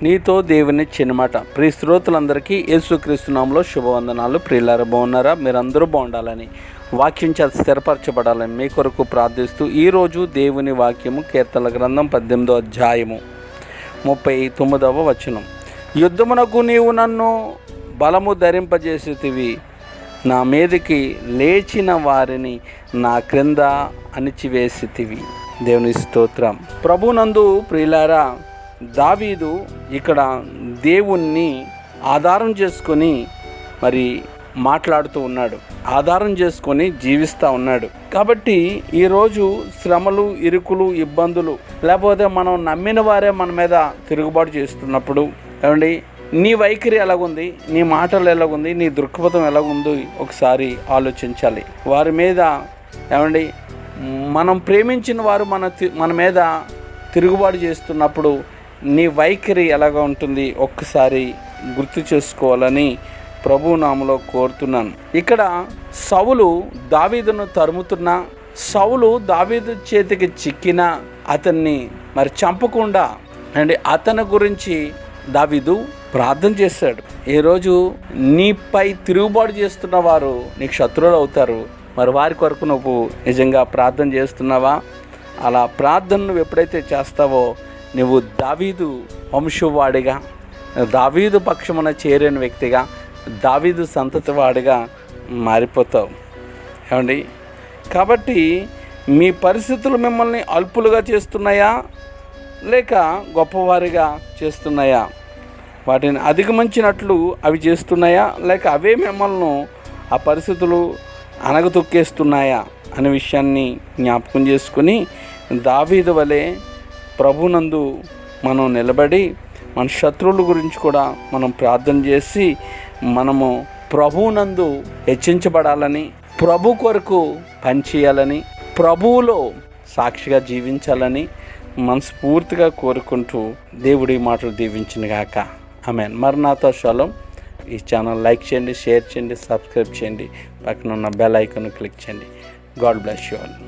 నీతో దేవుని చిన్నమాట. ప్రియ శ్రోతలందరికీ యేసుక్రీస్తు నామములో శుభవందనాలు. ప్రియులారా, బాగున్నారా? మీరందరూ బాగుండాలని, వాక్యం చేత స్థిరపరచబడాలని మీ కొరకు ప్రార్థిస్తూ ఈరోజు దేవుని వాక్యము కీర్తనల గ్రంథం 18వ అధ్యాయము 39వ వచనం. యుద్ధమునకు నీవు నన్ను బలము ధరింపజేసేతివి, నా మీదకి లేచిన వారిని నా క్రింద అణిచివేసితివి. దేవుని స్తోత్రం. ప్రభునందు ప్రియులారా, దావీదు ఇక్కడ దేవుణ్ణి ఆధారం చేసుకొని మరి మాట్లాడుతూ ఉన్నాడు, ఆధారం చేసుకొని జీవిస్తూ ఉన్నాడు. కాబట్టి ఈరోజు శ్రమలు, ఇరుకులు, ఇబ్బందులు, లేకపోతే మనం నమ్మిన వారే మన మీద తిరుగుబాటు చేస్తున్నప్పుడు ఏమండి, నీ వైఖరి ఎలాగుంది, నీ మాటలు ఎలాగుంది, నీ దృక్పథం ఎలాగుందో ఒకసారి ఆలోచించాలి. వారి మీద ఏమండి, మనం ప్రేమించిన వారు మన మీద తిరుగుబాటు చేస్తున్నప్పుడు నీ వైఖరి ఎలాగ ఉంటుంది ఒక్కసారి గుర్తు చేసుకోవాలని ప్రభు నామములో కోరుతున్నాను. ఇక్కడ సౌలు దావీదును తరుముతున్నా, సౌలు దావీదు చేతికి చిక్కిన అతన్ని మరి చంపకుండా అండి అతని గురించి దావీదు ప్రార్థన చేశాడు. ఈరోజు నీపై తిరుగుబాటు చేస్తున్న వారు నీకు శత్రువులు అవుతారు. మరి వారి కొరకు నువ్వు నిజంగా ప్రార్థన చేస్తున్నావా? అలా ప్రార్థన నువ్వు ఎప్పుడైతే చేస్తావో నువ్వు దావీదు వంశవాడిగా, దావీదు పక్షమున చేరిన వ్యక్తిగా, దావీదు సంతతి వాడిగా మారిపోతావు. ఏమండి, కాబట్టి మీ పరిస్థితులు మిమ్మల్ని అల్పులుగా చేస్తున్నాయా లేక గొప్పవారిగా చేస్తున్నాయా? వాటిని అధిగమించినట్లు అవి చేస్తున్నాయా లేక అవే మిమ్మల్ని ఆ పరిస్థితులు అణగతొక్కేస్తున్నాయా అనే విషయాన్ని జ్ఞాపకం చేసుకుని దావీదు వలె ప్రభునందు మనం నిలబడి మన శత్రువుల గురించి కూడా మనం ప్రార్థన చేసి మనము ప్రభువునందు హెచ్చించబడాలని, ప్రభు కొరకు పనిచేయాలని, ప్రభువులో సాక్షిగా జీవించాలని మనస్ఫూర్తిగా కోరుకుంటూ దేవుడి మాటలు దీవించునుగాక. ఆమేన్. మరణాతో షాలోమ్. ఈ ఛానల్ లైక్ చేయండి, షేర్ చేయండి, సబ్స్క్రైబ్ చేయండి, పక్కన ఉన్న బెల్ ఐకాన్ క్లిక్ చేయండి. God bless you all.